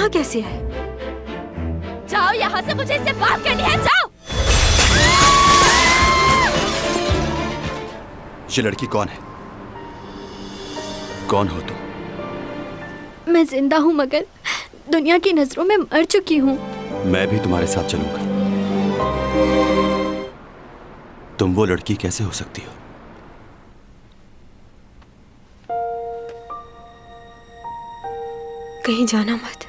यहाँ कैसे है? जाओ यहाँ से, मुझे इससे बात करनी है, जाओ। ये लड़की कौन है? कौन हो तुम? मैं जिंदा हूँ मगर दुनिया की नजरों में मर चुकी हूँ। मैं भी तुम्हारे साथ चलूंगा। तुम वो लड़की कैसे हो सकती हो? कहीं जाना मत,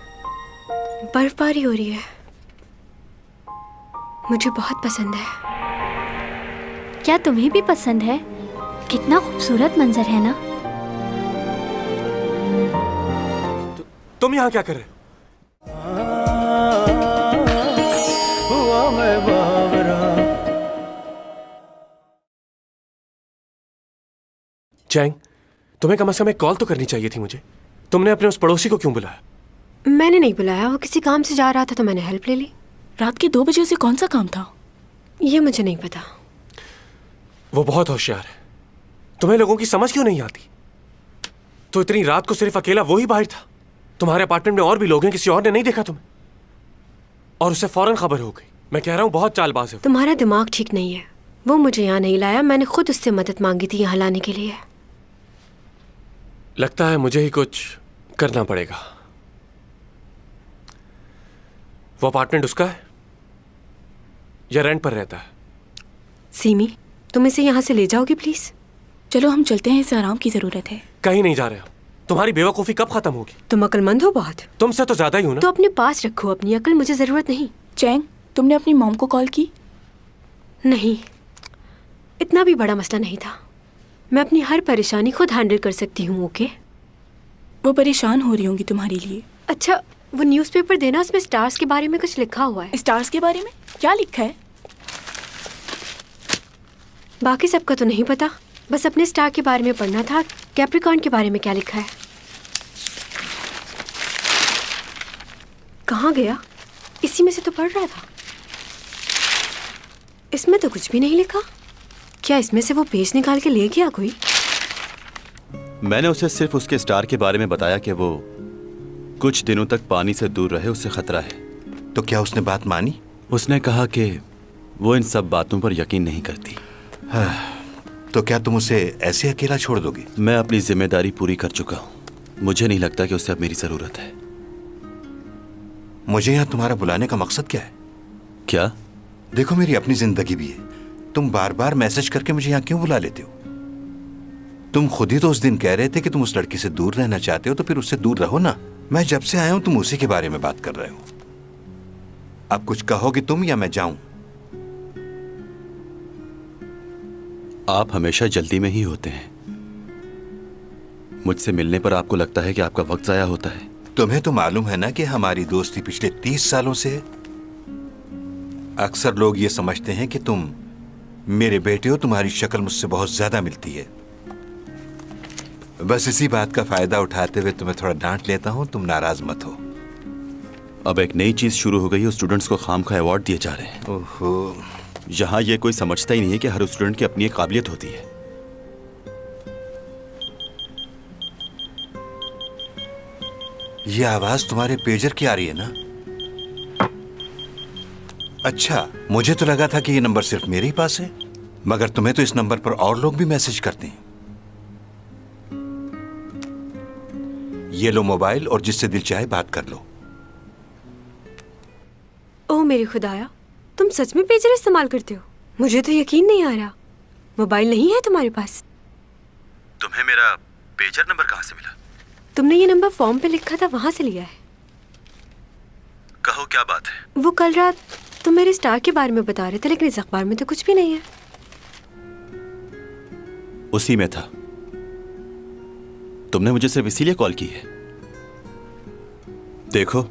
बर्फबारी हो रही है। मुझे बहुत पसंद है। क्या तुम्हें भी पसंद है? कितना खूबसूरत मंजर है ना। तुम यहाँ क्या कर रहे हो? चैंग, तुम्हें कम से कम एक कॉल तो करनी चाहिए थी मुझे। तुमने अपने उस पड़ोसी को क्यों बुलाया? मैंने नहीं बुलाया, वो किसी काम से जा रहा था तो मैंने हेल्प ले ली। रात के 2 बजे उसे कौन सा काम था? ये मुझे नहीं पता। वो बहुत होशियार है। तुम्हें लोगों की समझ क्यों नहीं आती? तो इतनी रात को सिर्फ अकेला वो ही बाहर था? तुम्हारे अपार्टमेंट में और भी लोग हैं, किसी और ने नहीं देखा तुम्हें? और उसे फौरन खबर हो गई। मैं कह रहा हूँ बहुत चालबाज है। तुम्हारा दिमाग ठीक नहीं है। वो मुझे यहाँ नहीं लाया, मैंने खुद उससे मदद मांगी थी यहाँ लाने के लिए। लगता है मुझे ही कुछ करना पड़ेगा। वो अपार्टमेंट उसका है या रेंट पर रहता है? सीमी, तुम इसे यहाँ से ले जाओगी प्लीज? चलो हम चलते हैं, इसे आराम की जरूरत है। कहीं नहीं जा रहे हो। तुम्हारी बेवकूफी कब खत्म होगी? तुम अक्लमंद हो बहुत। तुमसे तो ज्यादा ही हूं ना। तो अपने पास रखो अपनी अक्ल, मुझे जरूरत नहीं। चैंग, तुमने अपनी मॉम को कॉल की? नहीं, इतना भी बड़ा मसला नहीं था। मैं अपनी हर परेशानी खुद हैंडल कर सकती हूँ। ओके? वो परेशान हो रही होंगी तुम्हारे लिए। अच्छा, वो न्यूज़पेपर देना, उसमें स्टार्स के बारे में कुछ लिखा हुआ है। स्टार्स के बारे में क्या लिखा है? बाकी सबका तो नहीं पता, बस अपने स्टार के बारे में पढ़ना था। कैप्रिकॉर्न के बारे में क्या लिखा है? कहाँ गया? इसी में से तो पढ़ रहा था। इसमें तो कुछ भी नहीं लिखा। क्या इसमें से वो पेज निकाल के ले गया कोई? मैंने उसे सिर्फ उसके स्टार के बारे में बताया कि वो कुछ दिनों तक पानी से दूर रहे, उससे खतरा है। तो क्या उसने बात मानी? उसने कहा कि वो इन सब बातों पर यकीन नहीं करती। तो क्या तुम उसे ऐसे अकेला छोड़ दोगी? मैं अपनी जिम्मेदारी पूरी कर चुका हूँ। मुझे नहीं लगता कि उसे अब मेरी जरूरत है। मुझे यहाँ तुम्हारा बुलाने का मकसद क्या है? क्या? देखो, मेरी अपनी जिंदगी भी है। तुम बार बार मैसेज करके मुझे यहाँ क्यों बुला लेते हो? तुम खुद ही तो उस दिन कह रहे थे कि तुम उस लड़की से दूर रहना चाहते हो, तो फिर उससे दूर रहो ना। मैं जब से आया हूं तुम उसी के बारे में बात कर रहे हो। अब कुछ कहोगे तुम या मैं जाऊं? आप हमेशा जल्दी में ही होते हैं। मुझसे मिलने पर आपको लगता है कि आपका वक्त जाया होता है। तुम्हें तो मालूम है ना कि हमारी दोस्ती पिछले 30 सालों से है। अक्सर लोग ये समझते हैं कि तुम मेरे बेटे हो, तुम्हारी शक्ल मुझसे बहुत ज्यादा मिलती है। बस इसी बात का फायदा उठाते हुए तुम्हें थोड़ा डांट लेता हूं, तुम नाराज मत हो। अब एक नई चीज शुरू हो गई है, स्टूडेंट्स को खामखा अवार्ड दिए जा रहे हैं। ओहो, यहाँ ये कोई समझता ही नहीं है कि हर स्टूडेंट की अपनी एक काबिलियत होती है। ये आवाज तुम्हारे पेजर की आ रही है ना? अच्छा, मुझे तो लगा था कि ये नंबर सिर्फ मेरे ही पास है, मगर तुम्हें तो इस नंबर पर और लोग भी मैसेज करते हैं। ये लो मोबाइल और जिससे दिल चाहे बात कर लो। ओह मेरी खुदाया, तुम सच में पेजर इस्तेमाल करते हो? मुझे तो यकीन नहीं आ रहा। मोबाइल नहीं है तुम्हारे पास? तुम्हें मेरा पेजर नंबर कहाँ से मिला? तुमने ये नंबर फॉर्म पे लिखा था, वहां से लिया है। कहो क्या बात है? वो कल रात तुम मेरे स्टार के बारे में बता रहे थे, लेकिन इस अखबार में तो कुछ भी नहीं है। उसी में था। तुमने मुझे सिर्फ इसीलिए कॉल की है? देखो,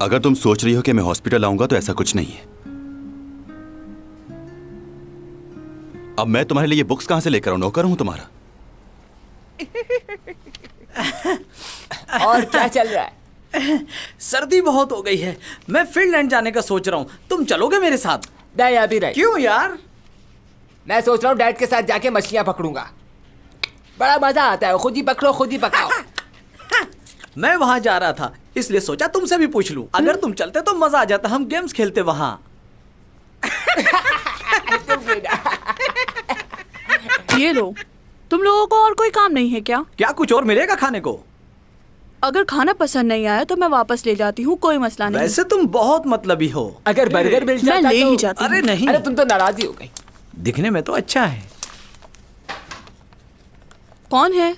अगर तुम सोच रही हो कि मैं हॉस्पिटल आऊंगा तो ऐसा कुछ नहीं है। अब मैं तुम्हारे लिए बुक्स कहां से लेकर आऊं? नौकर हूं तुम्हारा? और क्या चल रहा है? सर्दी बहुत हो गई है, मैं फिनलैंड जाने का सोच रहा हूँ। तुम चलोगे मेरे साथ? नहीं अभी नहीं। क्यों यार? मैं सोच रहा हूँ डैड के साथ जाके मछलियाँ पकड़ूंगा। बड़ा मजा आता है, खुद ही पकड़ो खुद ही पकाओ। मैं वहाँ जा रहा था, इसलिए सोचा तुमसे भी पूछ लूं। अगर तुम चलते तो मजा आ जाता, हम गेम्स खेलते वहाँ। ये लो, तुम लोगों को और कोई काम नहीं है क्या? क्या कुछ और मिलेगा खाने को? अगर खाना पसंद नहीं आया तो मैं वापस ले जाती हूँ, कोई मसला नहीं। वैसे तुम बहुत मतलबी हो। अगर बर्गर मिल मैं जाता ले तो ही जाती हूँ। अरे नहीं, अरे तुम तो नाराज ही हो गई। दिखने में तो अच्छा है। कौन है?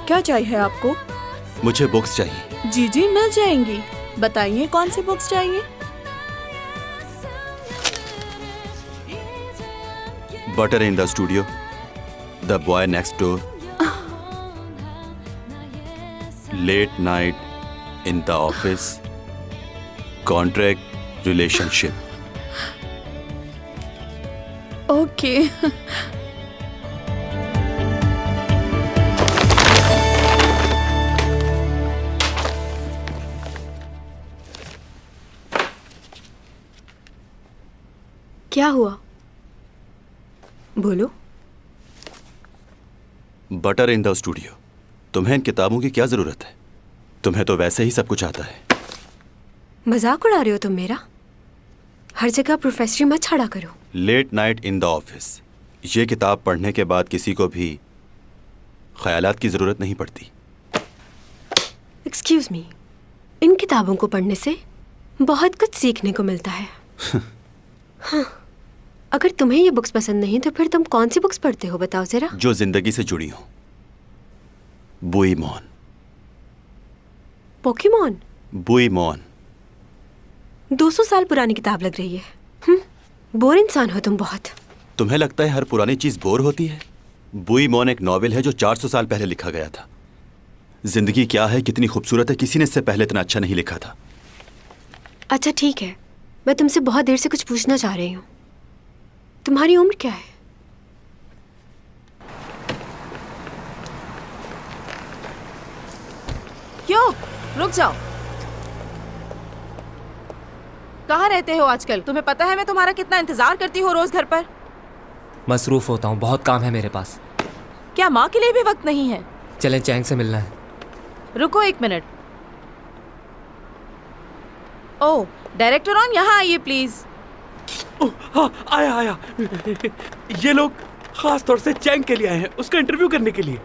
क्या चाहिए आपको? मुझे बुक्स चाहिए। जी जी मिल जाएंगी। बताइए कौन सी बुक्स चाहिए? Butter in the studio, the boy next door, late night in the office, contract relationship. Okay. क्या हुआ? बोलो। बटर इन द स्टूडियो, तुम्हें इन किताबों की क्या जरूरत है? तुम्हें तो वैसे ही सब कुछ आता है। मजाक उड़ा रहे हो तुम मेरा? हर जगह प्रोफेसरी मत छाड़ा करो। Late night in the office, ये किताब पढ़ने के बाद किसी को भी ख्यालात की जरूरत नहीं पड़ती। एक्सक्यूज मी, इन किताबों को पढ़ने से बहुत कुछ सीखने को मिलता है। हाँ, अगर तुम्हें ये बुक्स पसंद नहीं तो फिर तुम कौन सी बुक्स पढ़ते हो, बताओ जरा। जो जिंदगी से जुड़ी हो। बुईमॉन। पोकेमॉन? बुईमॉन। 200 साल पुरानी किताब लग रही है। बोर इंसान हो तुम बहुत। तुम्हें लगता है हर पुरानी चीज बोर होती है? बुईमॉन एक नॉवेल है जो 400 साल पहले लिखा गया था। जिंदगी क्या है, कितनी खूबसूरत है, किसी ने इससे पहले इतना अच्छा नहीं लिखा था। अच्छा ठीक है, मैं तुमसे बहुत देर से कुछ पूछना चाह रही हूँ। तुम्हारी उम्र क्या है? क्यों? रुक जाओ। कहाँ रहते हो आजकल? तुम्हें पता है मैं तुम्हारा कितना इंतजार करती हूँ रोज घर पर। मसरूफ होता हूँ, बहुत काम है मेरे पास। क्या माँ के लिए भी वक्त नहीं है? चलें, चैंग से मिलना है। रुको 1 मिनट। ओह डायरेक्टर ऑन, यहाँ आइए प्लीज। हाँ, आया आया। ये लोग खास तौर से चैंग के लिए आए हैं, उसका इंटरव्यू करने के लिए।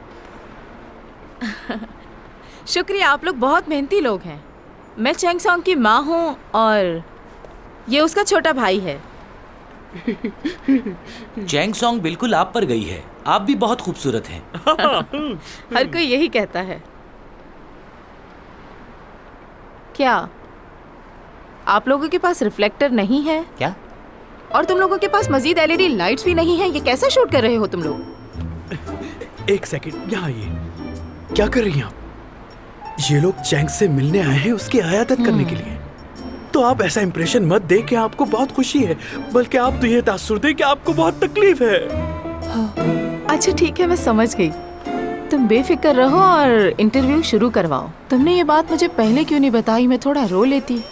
शुक्रिया, आप लोग बहुत मेहनती लोग हैं। मैं चैंग सॉन्ग की माँ हूँ और ये उसका छोटा भाई है। चैंग सॉन्ग बिल्कुल आप पर गई है, आप भी बहुत खूबसूरत हैं। हर कोई यही कहता है। क्या आप लोगों के पास रिफ्लेक्टर नहीं है क्या? और तुम लोगों के पास मजीद LED लाइट्स भी नहीं है? ये कैसे शूट कर रहे हो तुम लोग? एक सेकंड, यहाँ आइए। क्या कर रही हैं आप? ये लोग चैंग से मिलने आए हैं उसकी आयादत करने के लिए। तो आप ऐसा इंप्रेशन मत दे कि आपको बहुत खुशी है, बल्कि आप तो ये तासुर दे कि आपको बहुत तकलीफ है। अच्छा ठीक है, मैं समझ गई। तुम बेफिक्र रहो और इंटरव्यू शुरू करवाओ। तुमने ये बात मुझे पहले क्यों नहीं बताई? मैं थोड़ा रो लेती।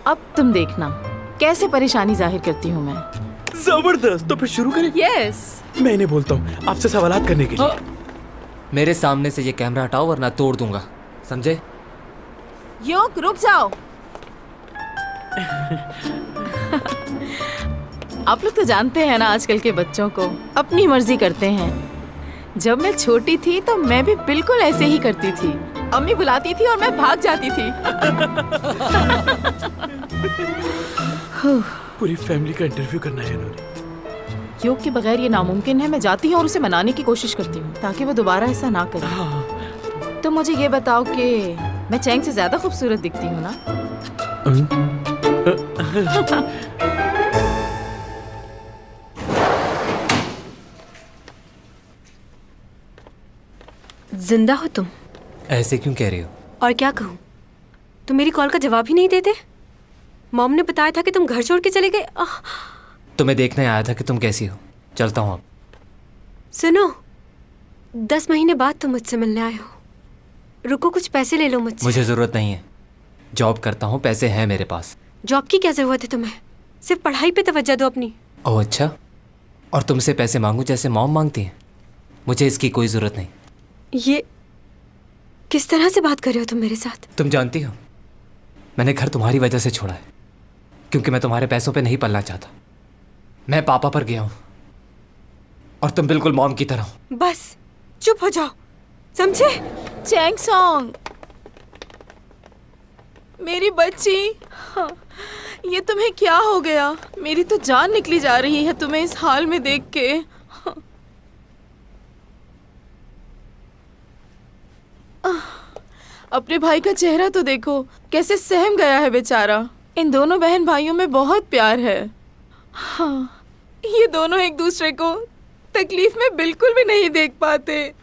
अब तुम देखना कैसे परेशानी जाहिर करती हूँ मैं। जबरदस्त, तो फिर शुरू करें? यस। मैं इन्हें बोलता हूँ आपसे सवालात करने के लिए। मेरे सामने से ये कैमरा हटाओ वरना तोड़ दूंगा, समझे? योग रुक जाओ। आप लोग तो जानते हैं ना आजकल के बच्चों को, अपनी मर्जी करते हैं। जब मैं छोटी थी तो मैं भी बिल्कुल ऐसे ही करती थी। अम्मी बुलाती थी और मैं भाग जाती थी। पूरी फैमिली का इंटरव्यू करना है इन्होंने। योग के बगैर ये नामुमकिन है। मैं जाती हूँ और उसे मनाने की कोशिश करती हूँ ताकि वो दोबारा ऐसा ना करे। तो मुझे ये बताओ कि मैं चैंग से ज्यादा खूबसूरत दिखती हूँ ना? जिंदा हो तुम? ऐसे क्यों कह रही हो? और क्या कहूँ, तुम मेरी कॉल का जवाब ही नहीं देते। मॉम ने बताया था कि तुम घर छोड़ के चले गए। तुम्हें देखने आया था कि तुम कैसी हो। चलता हूँ अब। सुनो, 10 महीने बाद तुम मुझसे मिलने आए हो। रुको, कुछ पैसे ले लो मुझसे। मुझे ज़रूरत नहीं है। जॉब करता हूँ, पैसे हैं मेरे पास। जॉब की क्या ज़रूरत है तुम्हें? सिर्फ पढ़ाई पे तवज्जो दो अपनी। ओह अच्छा, और तुमसे पैसे मांगूं जैसे मॉम मांगती हैं? मुझे इसकी कोई ज़रूरत नहीं। ये किस तरह से बात कर रहे हो तुम मेरे साथ? तुम जानती हो, मैंने घर तुम्हारी वजह से छोड़ा है, क्योंकि मैं तुम्हारे पैसों पे नहीं पलना चाहता। मैं पापा पर गया हूँ और तुम बिल्कुल मॉम की तरह हो। बस चुप हो जाओ, समझे? चैंग सॉन्ग, मेरी बच्ची, हाँ, ये तुम्हें क्या हो गया? मेरी तो जान निकली जा रही है तुम्हें इस हाल में देख के। हाँ। अपने भाई का चेहरा तो देखो, कैसे सहम गया है बेचारा। इन दोनों बहन भाइयों में बहुत प्यार है। हाँ, ये दोनों एक दूसरे को तकलीफ में बिल्कुल भी नहीं देख पाते।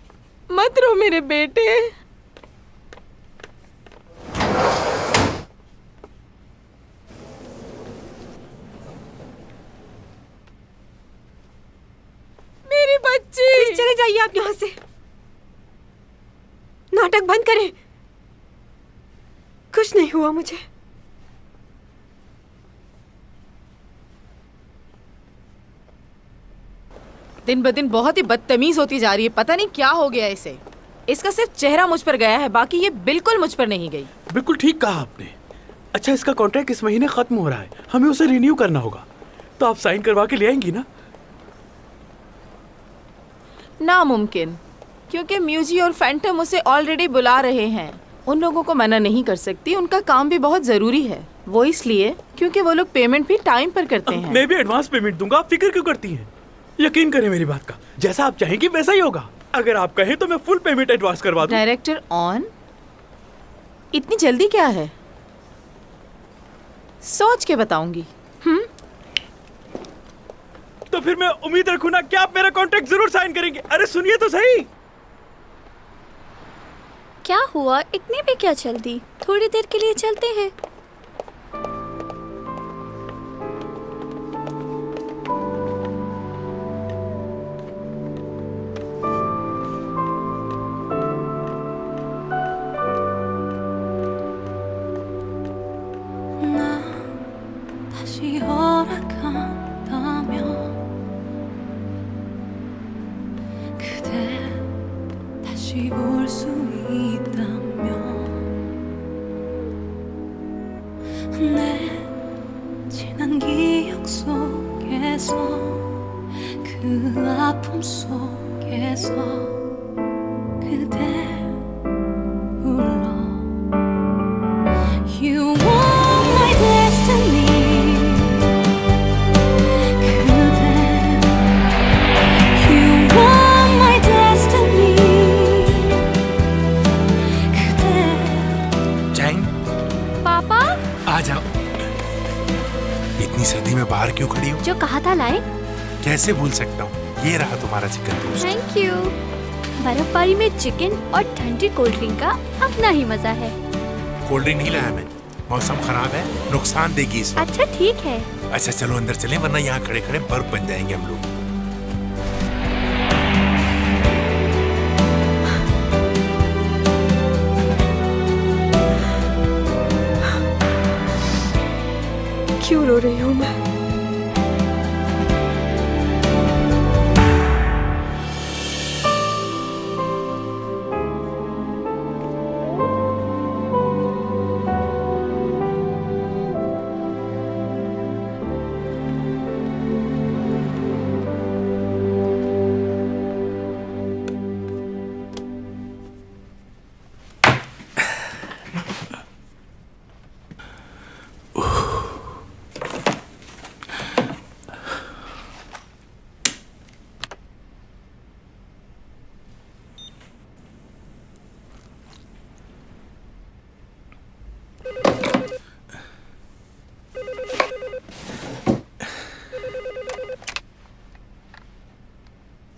मत रो मेरे बेटे। मेरी बच्ची, प्लीज चले जाइए आप यहाँ से। नाटक बंद करें। कुछ नहीं हुआ मुझे। दिन ब दिन बहुत ही बदतमीज होती जा रही है। पता नहीं क्या हो गया इसे। इसका सिर्फ चेहरा मुझ पर गया है, बाकी ये बिल्कुल मुझ पर नहीं गई। बिल्कुल ठीक कहा आपने। अच्छा, इसका कॉन्ट्रैक्ट इस महीने खत्म हो रहा है, हमें उसे रिन्यू करना होगा, तो आप साइन करवा के ले आएंगी ना? नामुमकिन, क्योंकि म्यूजी और फैंटम उसे ऑलरेडी बुला रहे हैं। उन लोगों को मना नहीं कर सकती, उनका काम भी बहुत जरूरी है। वो इसलिए क्योंकि वो लोग पेमेंट भी टाइम पर करते हैं। मैं भी एडवांस पेमेंट दूंगा, आप फिक्र क्यों करती हैं? यकीन करें मेरी बात का, जैसा आप चाहेंगी वैसा ही होगा। अगर आप कहें तो मैं फुल पेमेंट एडवांस करवा दूं। डायरेक्टर ऑन, इतनी जल्दी क्या है? सोच के बताऊंगी। तो फिर मैं उम्मीद रखूं ना कि आप मेरा कॉन्ट्रैक्ट जरूर साइन करेंगे। अरे सुनिए तो सही। क्या हुआ? इतनी भी क्या जल्दी? थोड़ी देर के लिए चलते हैं। जो कहा था लाए। कैसे भूल सकता हूँ, ये रहा तुम्हारा चिकन रोस्ट। Thank you. बर्फबारी में चिकन और ठंडी कोल्ड ड्रिंक का अपना ही मजा है। कोल्ड ड्रिंक नहीं लाया मैं, मौसम खराब है, नुकसान देगी इस वक्त। अच्छा ठीक है। अच्छा चलो अंदर चलें, वरना यहाँ खड़े खड़े बर्फ बन जाएंगे हम लोग। क्यों रो रही हूँ मैं?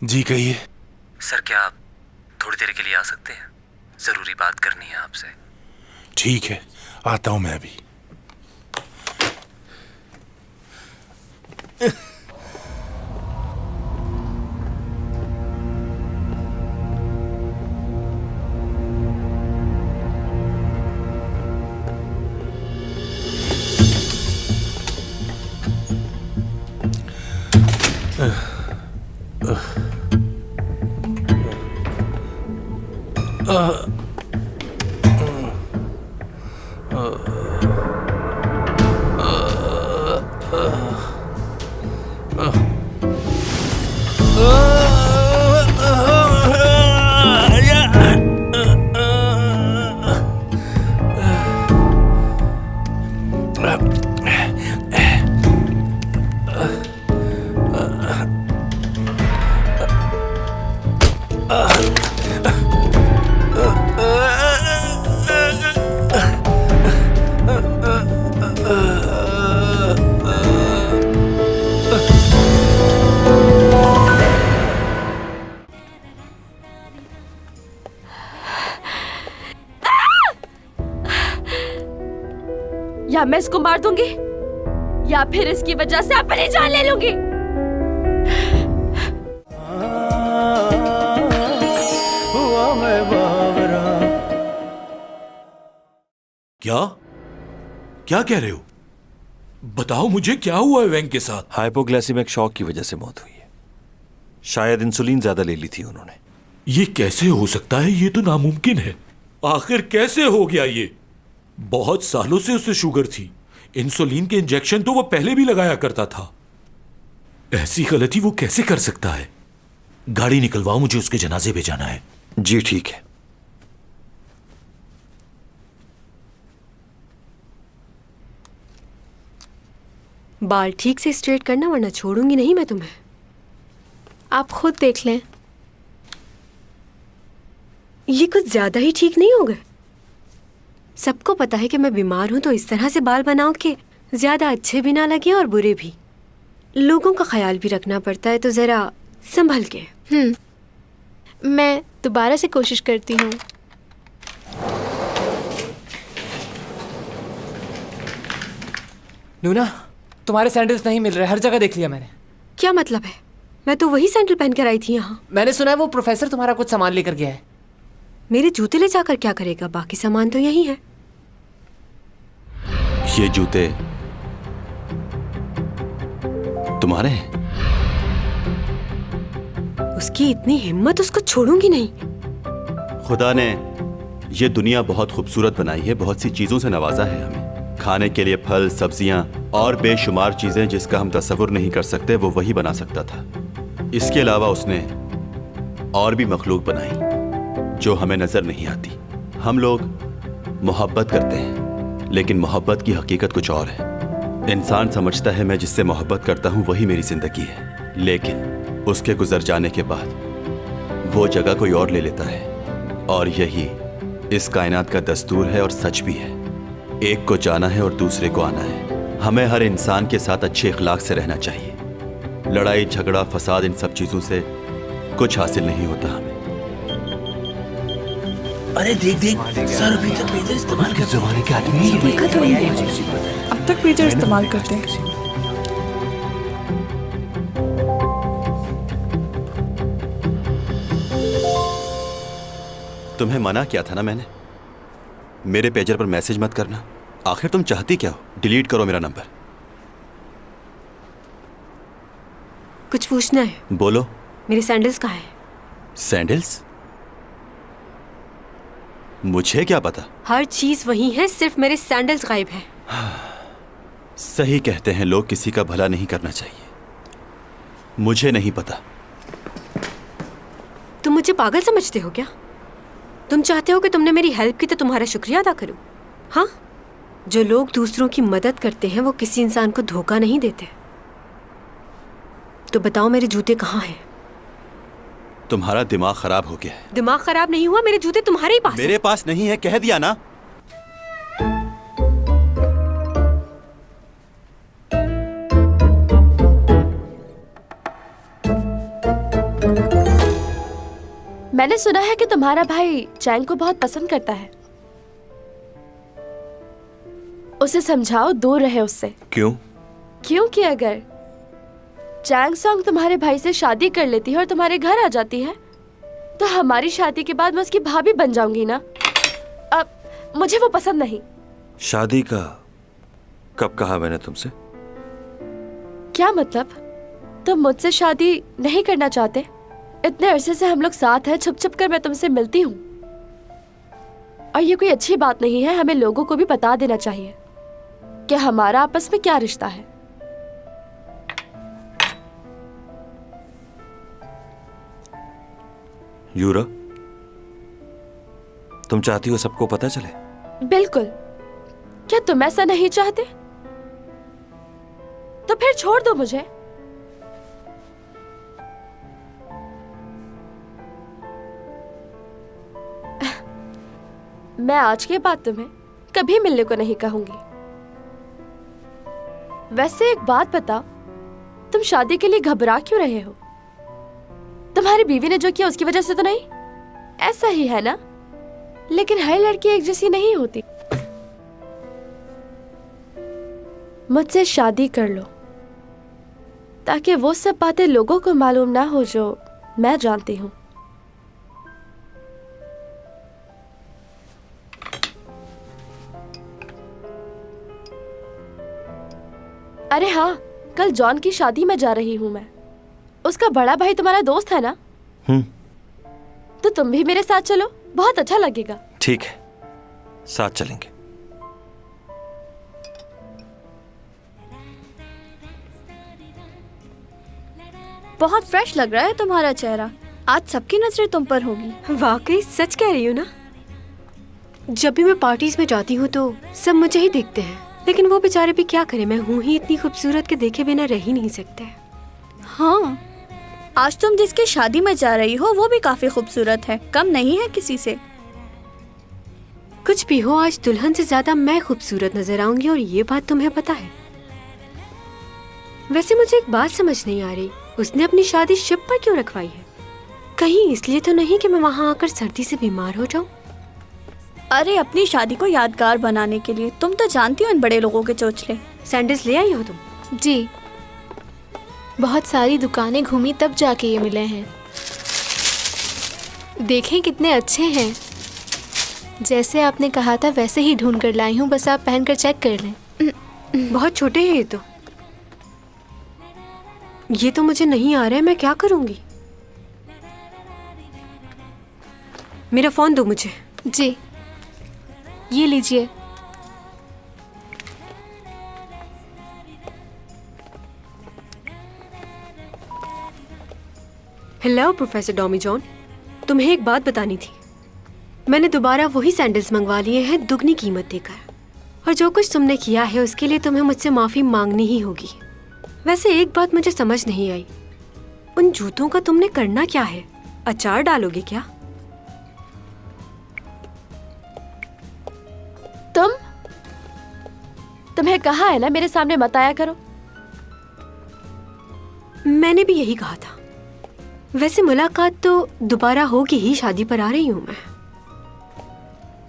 जी कहिए। सर क्या आप थोड़ी देर के लिए आ सकते हैं? जरूरी बात करनी है आपसे। ठीक है, आता हूं मैं अभी। या मैं इसको मार दूंगी या फिर इसकी वजह से अपनी जान ले लूंगी। क्या क्या कह रहे हो? बताओ मुझे क्या हुआ है वेंग के साथ? हाइपोग्लाइसेमिक शॉक की वजह से मौत हुई है। शायद इंसुलिन ज्यादा ले ली थी उन्होंने। ये कैसे हो सकता है? ये तो नामुमकिन है। आखिर कैसे हो गया ये? बहुत सालों से उसे शुगर थी। इंसुलिन के इंजेक्शन तो वो पहले भी लगाया करता था। ऐसी गलती वो कैसे कर सकता है? गाड़ी निकलवाओ, मुझे उसके जनाजे पे जाना है। जी ठीक है। बाल ठीक से स्ट्रेट करना, वरना छोड़ूंगी नहीं मैं तुम्हें। आप खुद देख लें। ये कुछ ज्यादा ही ठीक नहीं हो गए? सबको पता है कि मैं बीमार हूं, तो इस तरह से बाल बनाओ कि ज्यादा अच्छे भी ना लगे और बुरे भी। लोगों का ख्याल भी रखना पड़ता है, तो जरा संभल के। मैं दोबारा से कोशिश करती हूँ। नूना, तुम्हारे सैंडल्स नहीं मिल रहे, हर जगह देख लिया मैंने। क्या मतलब है? मैं तो वही सैंडल पहन कर आई थी यहाँ। मैंने सुना है वो प्रोफेसर तुम्हारा कुछ सामान लेकर गया है। मेरे जूते ले जाकर क्या करेगा? बाकी सामान तो यही है। ये जूते तुम्हारे हैं? उसकी इतनी हिम्मत, उसको छोड़ूंगी नहीं। खुदा ने ये दुनिया बहुत खूबसूरत बनाई है, बहुत सी चीजों से नवाजा है हमें। खाने के लिए फल, सब्जियां और बेशुमार चीजें जिसका हम तसव्वुर नहीं कर सकते, वो वही बना सकता था। इसके अलावा उसने और भी मखलूक बनाई जो हमें नजर नहीं आती। हम लोग मोहब्बत करते हैं, लेकिन मोहब्बत की हकीकत कुछ और है। इंसान समझता है मैं जिससे मोहब्बत करता हूँ वही मेरी जिंदगी है, लेकिन उसके गुजर जाने के बाद वो जगह कोई और ले लेता है। और यही इस कायनात का दस्तूर है और सच भी है। एक को जाना है और दूसरे को आना है। हमें हर इंसान के साथ अच्छे इखलाक से रहना चाहिए। लड़ाई, झगड़ा, फसाद, इन सब चीजों से कुछ हासिल नहीं होता हमें। अरे देख देख सर, अभी तक पेजर इस्तेमाल करते जमाने के आदमी हैं। देखा तो नहीं है। अब तक पेजर इस्तेमाल करते हैं। तुम्हें मना किया था ना मैंने, मेरे पेजर पर मैसेज मत करना। आखिर तुम चाहती क्या हो? डिलीट करो मेरा नंबर। कुछ पूछना है? बोलो। मेरे सैंडल्स कहाँ हैं? सैंडल्स? मुझे क्या पता? हर चीज वही है, सिर्फ मेरे सैंडल्स गायब हैं। सही कहते हैं लोग, किसी का भला नहीं करना चाहिए। मुझे नहीं पता। तुम मुझे पागल समझते हो क्या? तुम चाहते हो कि तुमने मेरी हेल्प की तो तुम्हारा शुक्रिया अदा करूं? हाँ, जो लोग दूसरों की मदद करते हैं वो किसी इंसान को धोखा नहीं देते। तो बताओ मेरे जूते कहाँ हैं? तुम्हारा दिमाग खराब हो गया है। दिमाग खराब नहीं हुआ, मेरे जूते तुम्हारे ही पास मेरे पास नहीं है, कह दिया ना। मैंने सुना है कि तुम्हारा भाई चैंग को बहुत पसंद करता है। उसे समझाओ, दूर रहे उससे। क्यों? क्योंकि अगर चैंग सॉन्ग तुम्हारे भाई से शादी कर लेती है और तुम्हारे घर आ जाती है, तो हमारी शादी के बाद मैं उसकी भाभी बन जाऊंगी ना। अब मुझे वो पसंद नहीं। शादी का कब कहा मैंने तुमसे? क्या मतलब? तुम मुझसे शादी नहीं करना चाहते? इतने अरसे से हम लोग साथ हैं, छुप छुप कर मैं तुमसे मिलती हूँ। और ये कोई अच्छी बात नहीं है। हमें लोगों को भी बता देना चाहिए कि हमारा आपस में क्या रिश्ता है। यूरा, तुम चाहती हो सबको पता चले? बिल्कुल। क्या तुम ऐसा नहीं चाहते? तो फिर छोड़ दो मुझे। मैं आज के बाद तुम्हें कभी मिलने को नहीं कहूंगी। वैसे एक बात बताओ, तुम शादी के लिए घबरा क्यों रहे हो? तुम्हारी बीवी ने जो किया उसकी वजह से तो नहीं? ऐसा ही है ना? लेकिन हर लड़की एक जैसी नहीं होती। मुझसे शादी कर लो ताकि वो सब बातें लोगों को मालूम ना हो जो मैं जानती हूँ। अरे हाँ, कल जॉन की शादी में जा रही हूँ मैं। उसका बड़ा भाई तुम्हारा दोस्त है ना? तो तुम भी मेरे साथ चलो, बहुत अच्छा लगेगा। ठीक है, साथ चलेंगे। बहुत फ्रेश लग रहा है तुम्हारा चेहरा। आज सबकी नजरें तुम पर होगी। वाकई सच कह रही हूँ ना? जब भी मैं पार्टीज में जाती हूँ तो सब मुझे ही देखते हैं, लेकिन वो बेचारे भी क्या करें, मैं हूँ ही इतनी खूबसूरत के देखे बिना रह ही नहीं सकते। हाँ, आज तुम जिसकी शादी में जा रही हो वो भी काफी खूबसूरत है, कम नहीं है किसी से। कुछ भी हो, आज दुल्हन से ज्यादा मैं खूबसूरत नजर आऊंगी और ये बात तुम्हें पता है। वैसे मुझे एक बात समझ नहीं आ रही, उसने अपनी शादी शिप पर क्यों रखवाई है? कहीं इसलिए तो नहीं कि मैं वहाँ आकर सर्दी से बीमार हो जाऊं? अरे अपनी शादी को यादगार बनाने के लिए। तुम तो जानती हो इन बड़े लोगों के चोचले। सैंडल्स ले आई हो तुम? जी, बहुत सारी दुकानें घूमी तब जाके ये मिले हैं। देखें कितने अच्छे हैं। जैसे आपने कहा था वैसे ही ढूंढ कर लाई हूँ, बस आप पहनकर चेक कर लें। बहुत छोटे हैं ये तो मुझे नहीं आ रहा है, मैं क्या करूंगी? मेरा फोन दो मुझे। जी, ये लीजिए। हेलो प्रोफेसर डॉमी जॉन, तुम्हें एक बात बतानी थी। मैंने दोबारा वही सैंडल्स मंगवा लिए हैं दुगनी कीमत देकर, और जो कुछ तुमने किया है उसके लिए तुम्हें मुझसे माफी मांगनी ही होगी। वैसे एक बात मुझे समझ नहीं आई, उन जूतों का तुमने करना क्या है? अचार डालोगे क्या? तुम्हें कहा है ना मेरे सामने मत आया करो। मैंने भी यही कहा था। वैसे मुलाकात तो दोबारा होगी ही, शादी पर आ रही हूँ मैं।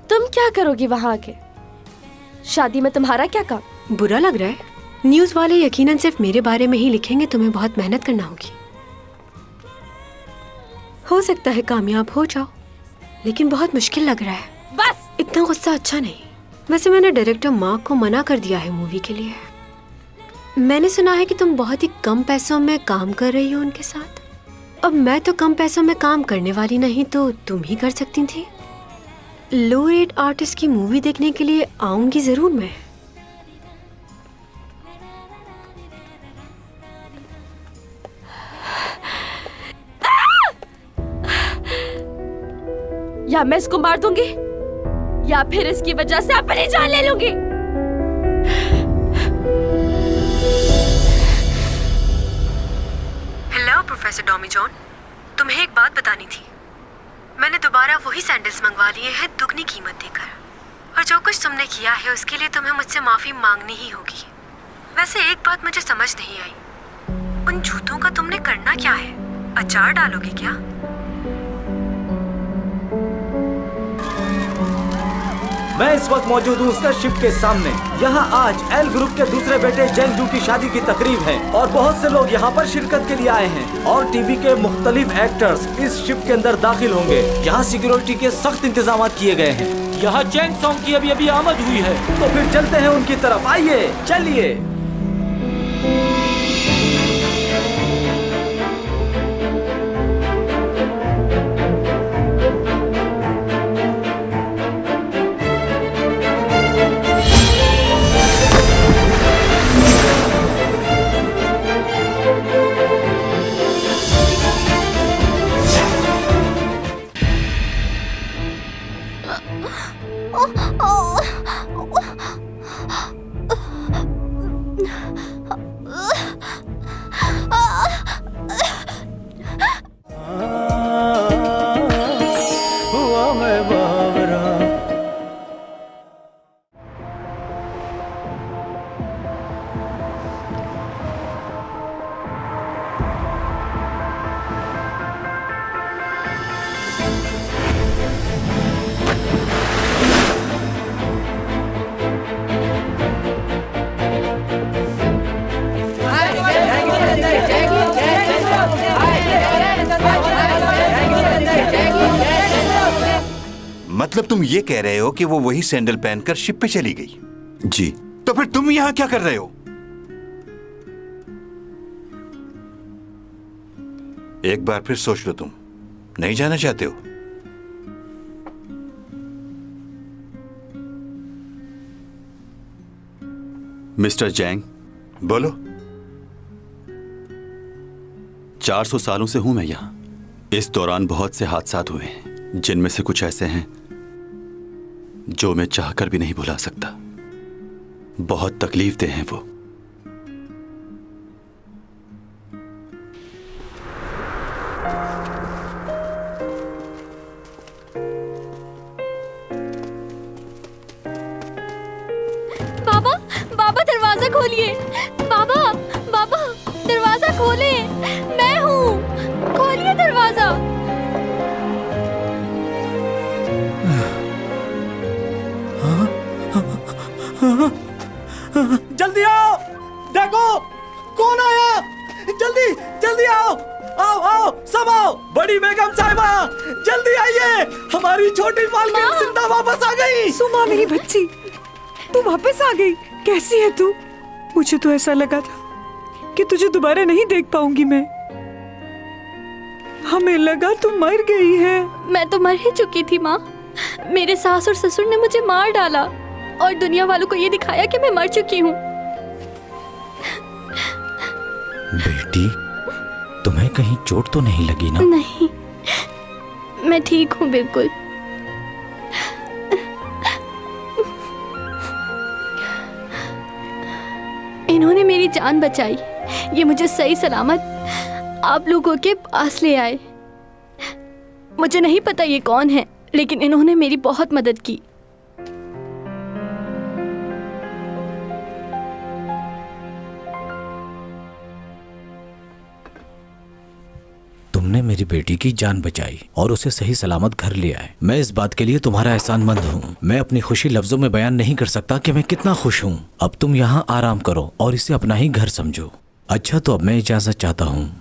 तुम क्या करोगी वहां आके? शादी में तुम्हारा क्या काम? बुरा लग रहा है? न्यूज़ वाले यकीनन सिर्फ मेरे बारे में ही लिखेंगे, तुम्हें बहुत मेहनत करना होगी। हो सकता है कामयाब हो जाओ, लेकिन बहुत मुश्किल लग रहा है। बस इतना गुस्सा अच्छा नहीं। वैसे मैंने डायरेक्टर मार्क को मना कर दिया है मूवी के लिए। मैंने सुना है कि तुम बहुत ही कम पैसों में काम कर रही हो उनके साथ। अब मैं तो कम पैसों में काम करने वाली नहीं, तो तुम ही कर सकती थी। लो रेट आर्टिस्ट की मूवी देखने के लिए आऊंगी जरूर मैं। या मैं इसको मार दूंगी या फिर इसकी वजह से अपनी जान ले लूंगी। हेलो प्रोफेसर डॉमी जॉन, तुम्हें एक बात बतानी थी। मैंने दोबारा वही सैंडल्स मंगवा लिए हैं दुगनी कीमत देकर, और जो कुछ तुमने किया है उसके लिए तुम्हें मुझसे माफी मांगनी ही होगी। वैसे एक बात मुझे समझ नहीं आई, उन जूतों का तुमने करना क्या है? अचार डालोगे क्या? मैं इस वक्त मौजूद हूँ उसका शिप के सामने। यहाँ आज एल ग्रुप के दूसरे बेटे जेन डू की शादी की तकरीब है और बहुत से लोग यहाँ पर शिरकत के लिए आए हैं और टीवी के मुख्तलिफ एक्टर्स इस शिप के अंदर दाखिल होंगे। यहाँ सिक्योरिटी के सख्त इंतजाम किए गए हैं। यहाँ चैंग सॉन्ग की अभी आमद हुई है, तो फिर चलते हैं उनकी तरफ। आइए चलिए। मतलब तुम ये कह रहे हो कि वो वही सैंडल पहनकर शिप पे चली गई? जी। तो फिर तुम यहां क्या कर रहे हो? एक बार फिर सोच लो, तुम नहीं जाना चाहते हो? मिस्टर जैंग, बोलो। 400 सालों से हूं मैं यहां। इस दौरान बहुत से हादसात हुए हैं, जिनमें से कुछ ऐसे हैं जो मैं चाहकर भी नहीं भुला सकता। बहुत तकलीफ देह हैं वो। बाबा, बाबा दरवाजा खोलिए। बाबा, बाबा दरवाजा खोले। मैं हूँ, खोलिए दरवाजा। जल्दी आओ, देखो कौन आया। जल्दी जल्दी आओ, आओ आओ सब आओ। बड़ी बेगम साहिबा जल्दी आइए, हमारी छोटी मालकिन जिंदा वापस आ गई। सुमा मेरी बच्ची, तू वापस आ गई। कैसी है तू? मुझे तो ऐसा लगा था कि तुझे दोबारा नहीं देख पाऊंगी मैं। हमें लगा तू मर गई है। मैं तो मर ही चुकी थी माँ। मेरे सास और ससुर ने मुझे मार डाला और दुनिया वालों को ये दिखाया कि मैं मर चुकी हूँ। बेटी, तुम्हें कहीं चोट तो नहीं लगी ना? नहीं, मैं ठीक हूँ बिल्कुल। इन्होंने मेरी जान बचाई। ये मुझे सही सलामत आप लोगों के पास ले आए। मुझे नहीं पता ये कौन है, लेकिन इन्होंने मेरी बहुत मदद की। तुमने मेरी बेटी की जान बचाई और उसे सही सलामत घर ले आए। मैं इस बात के लिए तुम्हारा एहसानमंद हूँ। मैं अपनी खुशी लफ्जों में बयान नहीं कर सकता कि मैं कितना खुश हूँ। अब तुम यहाँ आराम करो और इसे अपना ही घर समझो। अच्छा, तो अब मैं इजाजत चाहता हूँ।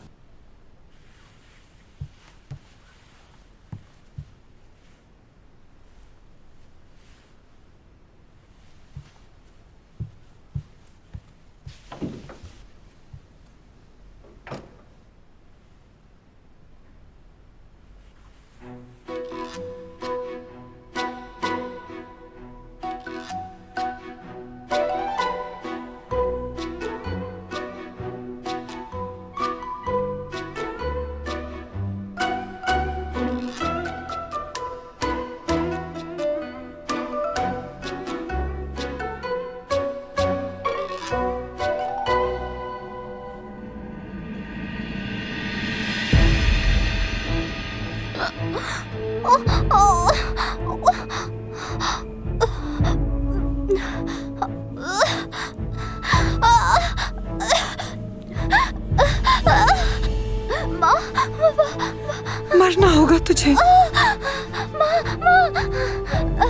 मरना होगा तुझे।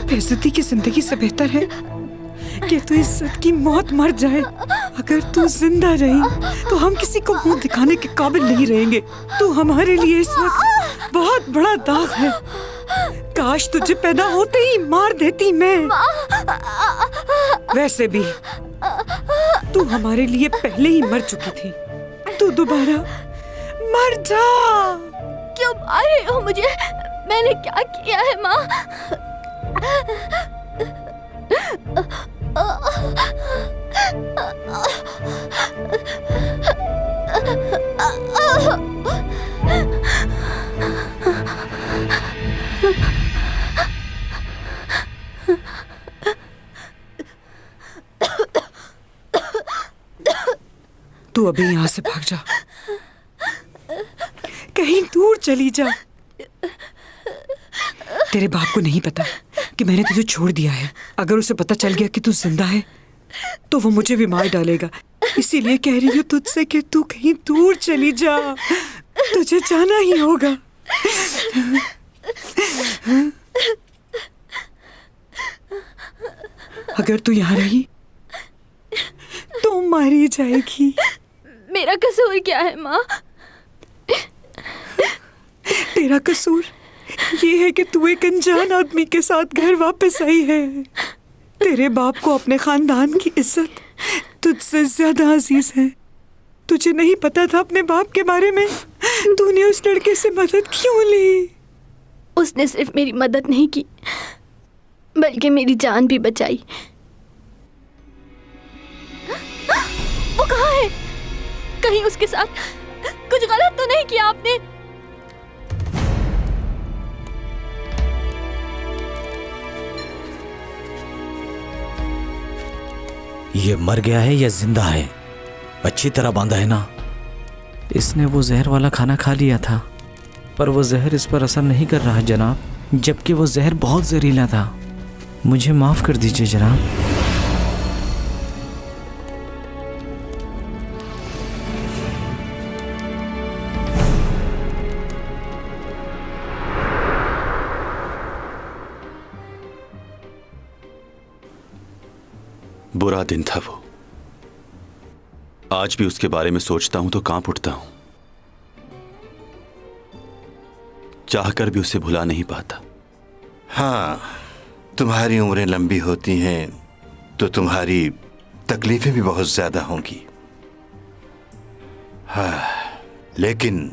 बेइज्जती की जिंदगी से बेहतर है कि तू इज्जत की मौत मर जाए। अगर तू जिंदा रही तो हम किसी को मुंह दिखाने के काबिल नहीं रहेंगे। तू हमारे लिए इस वक्त बहुत बड़ा दाग है। काश तुझे पैदा होते ही मार देती मैं। वैसे भी तू हमारे लिए पहले ही मर चुकी थी। तू दोबारा मर जा। क्यों मार रहे हो मुझे? मैंने क्या किया है माँ? तू अभी यहाँ से भाग जा, कहीं दूर चली जा। तेरे बाप को नहीं पता कि मैंने तुझे छोड़ दिया है। अगर उसे पता चल गया कि तू जिंदा है तो वो मुझे भी मार डालेगा। इसीलिए कह रही हूँ तुझसे कि तू कहीं दूर चली जा, तुझे जाना ही होगा। अगर तू यहाँ रही तो मारी जाएगी। मेरा कसूर क्या है माँ? तेरा कसूर ये है कि तू एक अनजान आदमी के साथ घर वापस आई है। तेरे बाप को अपने खानदान की इज्जत तुझसे ज्यादा अजीज है। तुझे नहीं पता था अपने बाप के बारे में। तूने उस लड़के से मदद क्यों ली? उसने सिर्फ मेरी मदद नहीं की बल्कि मेरी जान भी बचाई। वो कहाँ है? कहीं उसके साथ कुछ गलत तो नहीं किया आपने? ये मर गया है या जिंदा है? अच्छी तरह बांधा है ना? इसने वो जहर वाला खाना खा लिया था, पर वो जहर इस पर असर नहीं कर रहा जनाब, जबकि वो जहर बहुत जहरीला था। मुझे माफ कर दीजिए जनाब। बुरा दिन था वो। आज भी उसके बारे में सोचता हूं तो कांप उठता हूं। चाहकर भी उसे भुला नहीं पाता। हाँ, तुम्हारी उम्रें लंबी होती हैं तो तुम्हारी तकलीफें भी बहुत ज्यादा होंगी। हाँ, लेकिन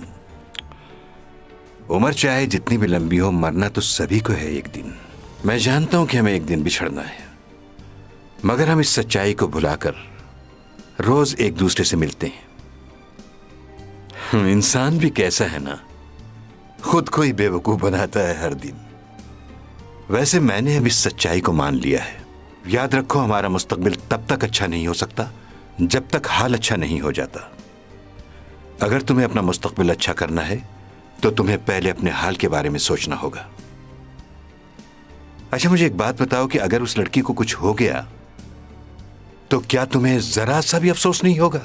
उम्र चाहे जितनी भी लंबी हो, मरना तो सभी को है एक दिन। मैं जानता हूं कि हमें एक दिन बिछड़ना है, मगर हम इस सच्चाई को भुलाकर रोज एक दूसरे से मिलते हैं। इंसान भी कैसा है ना, खुद को ही बेवकूफ बनाता है हर दिन। वैसे मैंने अब इस सच्चाई को मान लिया है। याद रखो, हमारा मुस्तकबिल तब तक अच्छा नहीं हो सकता जब तक हाल अच्छा नहीं हो जाता। अगर तुम्हें अपना मुस्तकबिल अच्छा करना है तो तुम्हें पहले अपने हाल के बारे में सोचना होगा। अच्छा, मुझे एक बात बताओ कि अगर उस लड़की को कुछ हो गया तो क्या तुम्हें जरा सा भी अफसोस नहीं होगा?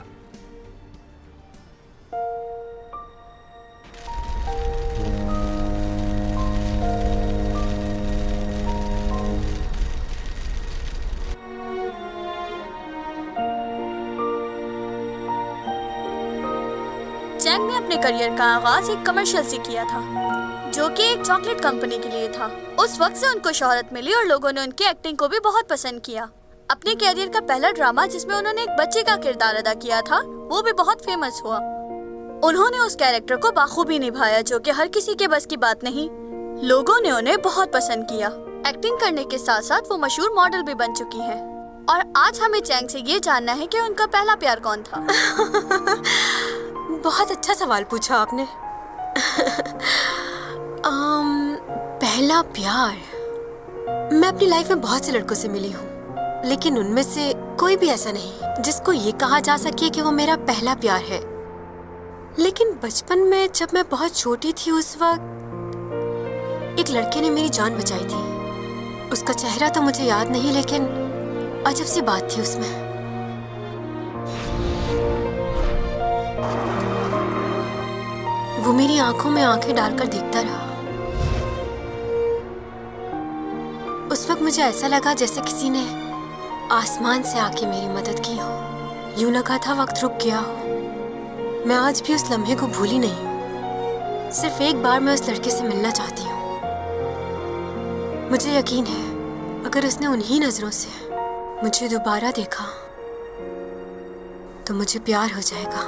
चैंग ने अपने करियर का आगाज एक कमर्शियल से किया था, जो कि एक चॉकलेट कंपनी के लिए था। उस वक्त से उनको शोहरत मिली और लोगों ने उनकी एक्टिंग को भी बहुत पसंद किया। अपने कैरियर का पहला ड्रामा जिसमें उन्होंने एक बच्चे का किरदार अदा किया था, वो भी बहुत फेमस हुआ। उन्होंने उस कैरेक्टर को बाखूबी निभाया, जो कि हर किसी के बस की बात नहीं। लोगों ने उन्हें बहुत पसंद किया। एक्टिंग करने के साथ साथ वो मशहूर मॉडल भी बन चुकी हैं। और आज हमें चैंग से ये जानना है कि उनका पहला प्यार कौन था। बहुत अच्छा सवाल पूछा आपने। पहला प्यार, मैं अपनी लाइफ में बहुत से लड़कों से मिली हूँ, लेकिन उनमें से कोई भी ऐसा नहीं जिसको ये कहा जा सके कि वो मेरा पहला प्यार है। लेकिन बचपन में जब मैं बहुत छोटी थी, उस वक्त एक लड़के ने मेरी जान बचाई थी। उसका चेहरा तो मुझे याद नहीं, लेकिन अजब सी बात थी उसमें। वो मेरी आंखों में आंखें डालकर देखता रहा। उस वक्त मुझे ऐसा लगा जैसे किसी ने आसमान से आके मेरी मदद की हो। यूं लगा था वक्त रुक गया हो। मैं आज भी उस लम्हे को भूली नहीं हूँ। सिर्फ एक बार मैं उस लड़के से मिलना चाहती हूँ। मुझे यकीन है अगर उसने उन्हीं नजरों से मुझे दोबारा देखा तो मुझे प्यार हो जाएगा।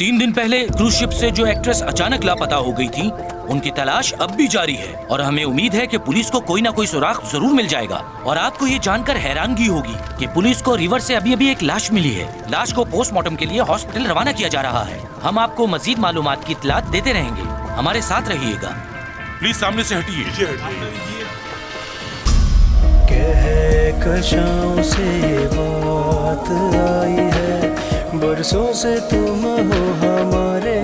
3 दिन पहले क्रूज शिप से जो एक्ट्रेस अचानक लापता हो गई थी, उनकी तलाश अब भी जारी है और हमें उम्मीद है कि पुलिस को कोई ना कोई सुराग जरूर मिल जाएगा। और आपको ये जानकर हैरानगी होगी कि पुलिस को रिवर से अभी एक लाश मिली है। लाश को पोस्टमार्टम के लिए हॉस्पिटल रवाना किया जा रहा है। हम आपको मजीद मालूमात की इत्तलात देते रहेंगे। हमारे साथ रहिएगा। प्लीज सामने से हटिए। कहकशां से ये बात आई है, बरसों से तुम हो हमारे।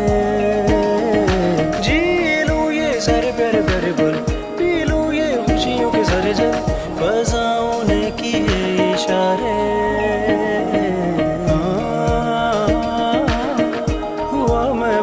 जी लूं ये सारे प्यारे प्यारे पल, पी लूं ये खुशियों के सारे जल, फज़ाओं ने किए इशारे। हुआ मैं